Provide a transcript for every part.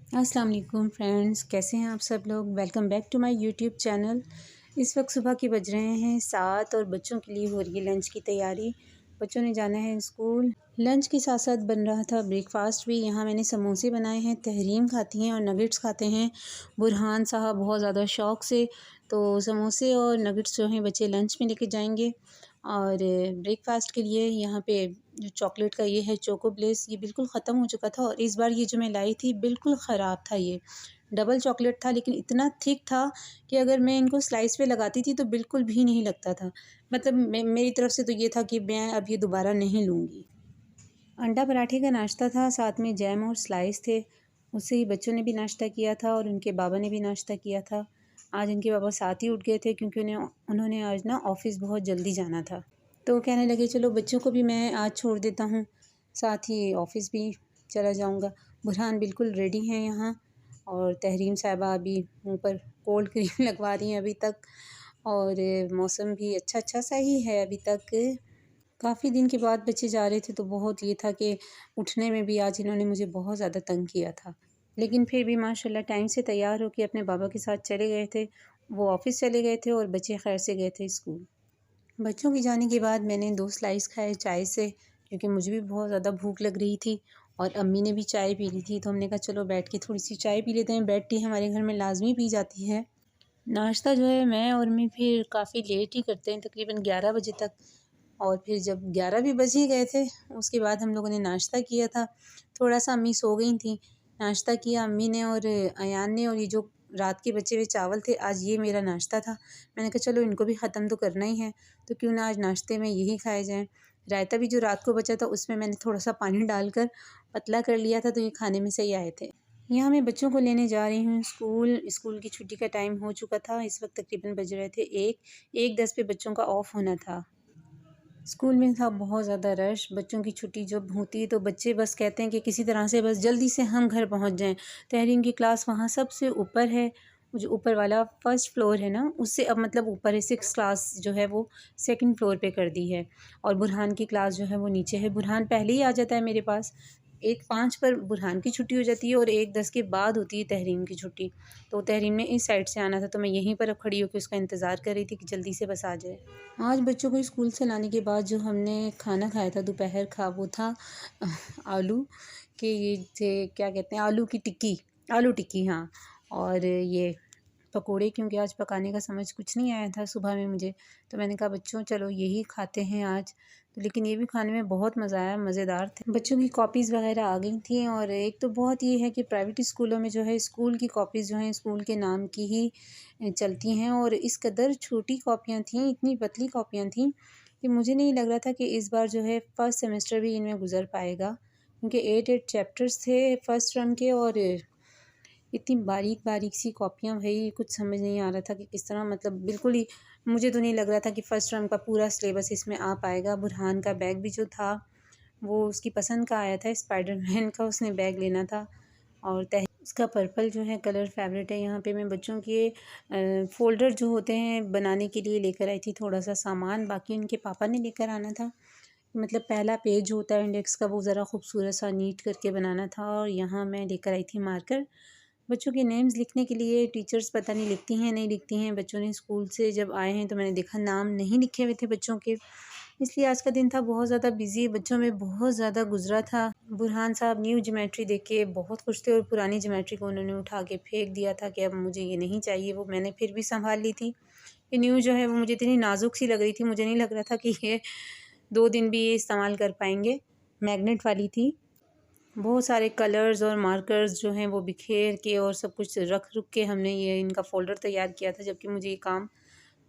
अस्सलाम वालेकुम फ्रेंड्स, कैसे हैं आप सब लोग। Welcome back to my YouTube channel. इस वक्त सुबह के बज रहे हैं 7 और बच्चों के लिए हो रही है लंच की तैयारी। बच्चों ने जाना है स्कूल। लंच के साथ साथ बन रहा था ब्रेकफास्ट भी। यहाँ मैंने समोसे बनाए हैं, तहरीम खाती हैं और नगेट्स खाते हैं बुरहान साहब बहुत ज़्यादा शौक़ से। तो समोसे और नगेट्स जो हैं बच्चे लंच में लेके जाएंगे। और ब्रेकफास्ट के लिए यहाँ पे जो चॉकलेट का ये है चोको ब्लेस, ये बिल्कुल ख़त्म हो चुका था और इस बार ये जो मैं लाई थी बिल्कुल ख़राब था। ये डबल चॉकलेट था लेकिन इतना थिक था कि अगर मैं इनको स्लाइस पे लगाती थी तो बिल्कुल भी नहीं लगता था। मतलब मेरी तरफ से तो ये था कि मैं अब ये दोबारा नहीं लूँगी। अंडा पराठे का नाश्ता था, साथ में जैम और स्लाइस थे। उससे ही बच्चों ने भी नाश्ता किया था और उनके बाबा ने भी नाश्ता किया था। आज इनके बाबा साथ ही उठ गए थे क्योंकि उन्होंने आज ना ऑफ़िस बहुत जल्दी जाना था। तो कहने लगे चलो बच्चों को भी मैं आज छोड़ देता हूँ, साथ ही ऑफ़िस भी चला जाऊँगा। बुरहान बिल्कुल रेडी हैं यहाँ और तहरीम साहिबा अभी मुँह पर कोल्ड क्रीम लगवा रही हैं अभी तक। और मौसम भी अच्छा सा ही है अभी तक। काफ़ी दिन के बाद बच्चे जा रहे थे तो बहुत ये था कि उठने में भी आज इन्होंने मुझे बहुत ज़्यादा तंग किया था। लेकिन फिर भी माशाल्लाह टाइम से तैयार होके अपने बाबा के साथ चले गए थे। वो ऑफ़िस चले गए थे और बच्चे खैर से गए थे स्कूल। बच्चों के जाने के बाद मैंने 2 स्लाइस खाए चाय से, क्योंकि मुझे भी बहुत ज़्यादा भूख लग रही थी और अम्मी ने भी चाय पी ली थी। तो हमने कहा चलो बैठ के थोड़ी-सी चाय पी लेते हैं। बेड टी हमारे घर में लाज़मी पी जाती है। नाश्ता जो है मैं और अम्मी फिर काफ़ी लेट ही करते हैं, तकरीबन 11 बजे तक। और फिर जब 11 भी बज ही गए थे, उसके बाद हम लोगों ने नाश्ता किया था। थोड़ा-सा अम्मी सो गई थीं, नाश्ता किया अम्मी ने और अयान ने। और ये जो रात के बचे हुए चावल थे, आज ये मेरा नाश्ता था। मैंने कहा चलो इनको भी ख़त्म तो करना ही है, तो क्यों ना आज नाश्ते में यही खाए जाएँ। रायता भी जो रात को बचा था उसमें मैंने थोड़ा-सा पानी डालकर पतला कर लिया था, तो ये खाने में सही आए थे। यहाँ मैं बच्चों को लेने जा रही हूँ स्कूल। स्कूल की छुट्टी का टाइम हो चुका था। इस वक्त तकरीबन बज रहे थे 1:10 पे बच्चों का ऑफ होना था। स्कूल में था बहुत ज़्यादा रश। बच्चों की छुट्टी जब होती है तो बच्चे बस कहते हैं कि किसी तरह से बस जल्दी से हम घर पहुँच जाएँ। तहरीम की क्लास वहाँ सबसे ऊपर है। वो जो ऊपर वाला फर्स्ट फ्लोर है ना, उससे अब मतलब ऊपर है। 6 क्लास जो है वो सेकंड फ्लोर पे कर दी है और बुरहान की क्लास जो है वो नीचे है। बुरहान पहले ही आ जाता है मेरे पास। 1:05 पर बुरहान की छुट्टी हो जाती है और 1:10 के बाद होती है तहरीम की छुट्टी। तो तहरीम ने इस साइड से आना था, तो मैं यहीं पर अब खड़ी होकर उसका इंतज़ार कर रही थी कि जल्दी से बस आ जाए। आज बच्चों को स्कूल से लाने के बाद जो हमने खाना खाया था दोपहर का, वो था आलू के ये थे, क्या कहते हैं, आलू की टिक्की, आलू टिक्की, हाँ। और ये पकोड़े, क्योंकि आज पकाने का समझ कुछ नहीं आया था सुबह में मुझे, तो मैंने कहा बच्चों चलो यही खाते हैं आज। तो लेकिन ये भी खाने में बहुत मज़ा आया, मज़ेदार थे। बच्चों की कॉपीज़ वगैरह आ गई थी। और एक तो बहुत ये है कि प्राइवेट स्कूलों में जो है स्कूल की कॉपीज़ जो हैं स्कूल के नाम की ही चलती हैं और इस कदर छोटी कॉपियाँ थीं, इतनी पतली कॉपियाँ थीं कि मुझे नहीं लग रहा था कि इस बार जो है फर्स्ट सेमेस्टर भी इनमें गुज़र पाएगा, क्योंकि 8 चैप्टर्स थे फर्स्ट टर्म के और इतनी बारीक सी कॉपियाँ, भाई कुछ समझ नहीं आ रहा था कि किस तरह, मतलब बिल्कुल ही मुझे तो नहीं लग रहा था कि फ़र्स्ट टर्म का पूरा सिलेबस इसमें आ पाएगा। बुरहान का बैग भी जो था वो उसकी पसंद का आया था, स्पाइडरमैन का उसने बैग लेना था। और उसका पर्पल जो है कलर फेवरेट है। यहाँ पे मैं बच्चों के फ़ोल्डर जो होते हैं बनाने के लिए लेकर आई थी थोड़ा सा सामान, बाकी उनके पापा ने लेकर आना था। मतलब पहला पेज होता है इंडेक्स का, वो ज़रा खूबसूरत सा नीट करके बनाना था। और यहाँ मैं लेकर आई थी मार्कर बच्चों के नेम्स लिखने के लिए। टीचर्स पता नहीं लिखती हैं नहीं लिखती हैं। बच्चों ने स्कूल से जब आए हैं तो मैंने देखा नाम नहीं लिखे हुए थे बच्चों के, इसलिए आज का दिन था बहुत ज़्यादा बिजी, बच्चों में बहुत ज़्यादा गुजरा था। बुरहान साहब न्यू ज्योमेट्री देख के बहुत खुश थे और पुरानी ज्योमेट्री को उन्होंने उठा के फेंक दिया था कि अब मुझे ये नहीं चाहिए। वो मैंने फिर भी संभाल ली थी। ये न्यू जो है वो मुझे इतनी नाजुक सी लग रही थी, मुझे नहीं लग रहा था कि ये 2 दिन भी ये इस्तेमाल कर पाएंगे। मैग्नेट वाली थी। बहुत सारे कलर्स और मार्कर्स जो हैं वो बिखेर के और सब कुछ रख रुख के हमने ये इनका फ़ोल्डर तैयार किया था, जबकि मुझे ये काम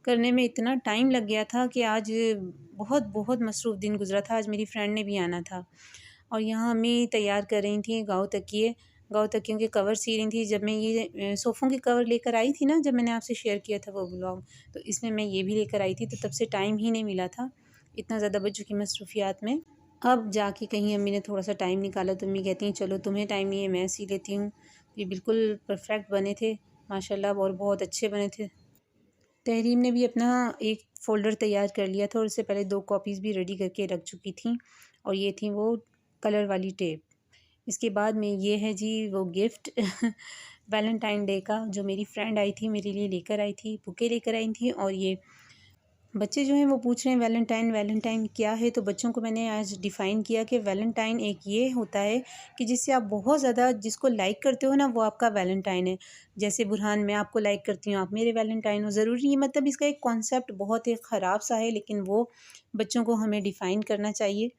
करने में इतना टाइम लग गया था कि आज बहुत बहुत मसरूफ़ दिन गुज़रा था। आज मेरी फ्रेंड ने भी आना था और यहाँ अम्मी तैयार कर रही थी गाँव तकियों के कवर सी रही थी। जब मैं ये सोफ़ों के कवर लेकर आई थी ना, जब मैंने आपसे शेयर किया था वो ब्लॉग, तो इसमें मैं ये भी लेकर आई थी, तो तब से टाइम ही नहीं मिला था, इतना ज़्यादा बच्चों की मसरूफ़ियात में। अब जाके कहीं अम्मी ने थोड़ा सा टाइम निकाला तो अम्मी कहती हैं चलो तुम्हें टाइम नहीं है मैं सी लेती हूँ। ये बिल्कुल परफेक्ट बने थे माशाल्लाह और बहुत अच्छे बने थे। तहरीम ने भी अपना एक फ़ोल्डर तैयार कर लिया था और उससे पहले 2 कॉपीज़ भी रेडी करके रख चुकी थी और ये थी वो कलर वाली टेप। इसके बाद में ये है जी वो गिफ्ट वैलेंटाइन डे का, जो मेरी फ्रेंड आई थी मेरे लिए लेकर आई थी, बुके लेकर आई थी। और ये बच्चे जो हैं वो पूछ रहे हैं वैलेंटाइन वैलेंटाइन क्या है, तो बच्चों को मैंने आज डिफ़ाइन किया कि वैलेंटाइन एक ये होता है कि जिससे आप बहुत ज़्यादा जिसको लाइक करते हो ना, वो आपका वैलेंटाइन है। जैसे बुरहान, मैं आपको लाइक करती हूँ, आप मेरे वैलेंटाइन हो। ज़रूरी नहीं, मतलब इसका एक कॉन्सेप्ट बहुत ही ख़राब सा है, लेकिन वो बच्चों को हमें डिफ़ाइन करना चाहिए।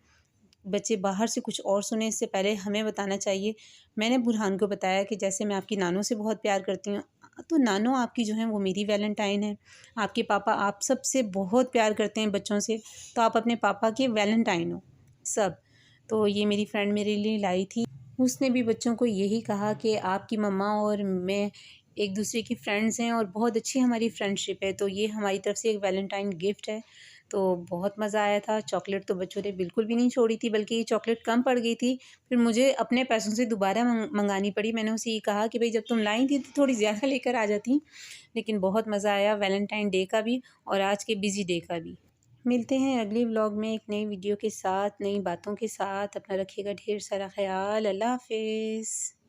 बच्चे बाहर से कुछ और सुने इससे पहले हमें बताना चाहिए। मैंने बुरहान को बताया कि जैसे मैं आपकी नानो से बहुत प्यार करती हूँ, तो नानो आपकी जो है वो मेरी वैलेंटाइन है। आपके पापा आप सबसे बहुत प्यार करते हैं बच्चों से, तो आप अपने पापा के वैलेंटाइन हो सब। तो ये मेरी फ्रेंड मेरे लिए लाई थी। उसने भी बच्चों को यही कहा कि आपकी मम्मा और मैं एक दूसरे की फ्रेंड्स हैं और बहुत अच्छी हमारी फ्रेंडशिप है, तो ये हमारी तरफ से एक वैलेंटाइन गिफ्ट है। तो बहुत मज़ा आया था। चॉकलेट तो बच्चों ने बिल्कुल भी नहीं छोड़ी थी, बल्कि ये चॉकलेट कम पड़ गई थी, फिर मुझे अपने पैसों से दोबारा मंगानी पड़ी। मैंने उसे ये कहा कि भाई जब तुम लाई थी तो थोड़ी ज़्यादा लेकर आ जाती। लेकिन बहुत मज़ा आया वैलेंटाइन डे का भी और आज के बिज़ी डे का भी। मिलते हैं अगले व्लॉग में एक नई वीडियो के साथ, नई बातों के साथ। अपना रखिएगा ढेर सारा ख़्याल। अल्लाह हाफ़िज़।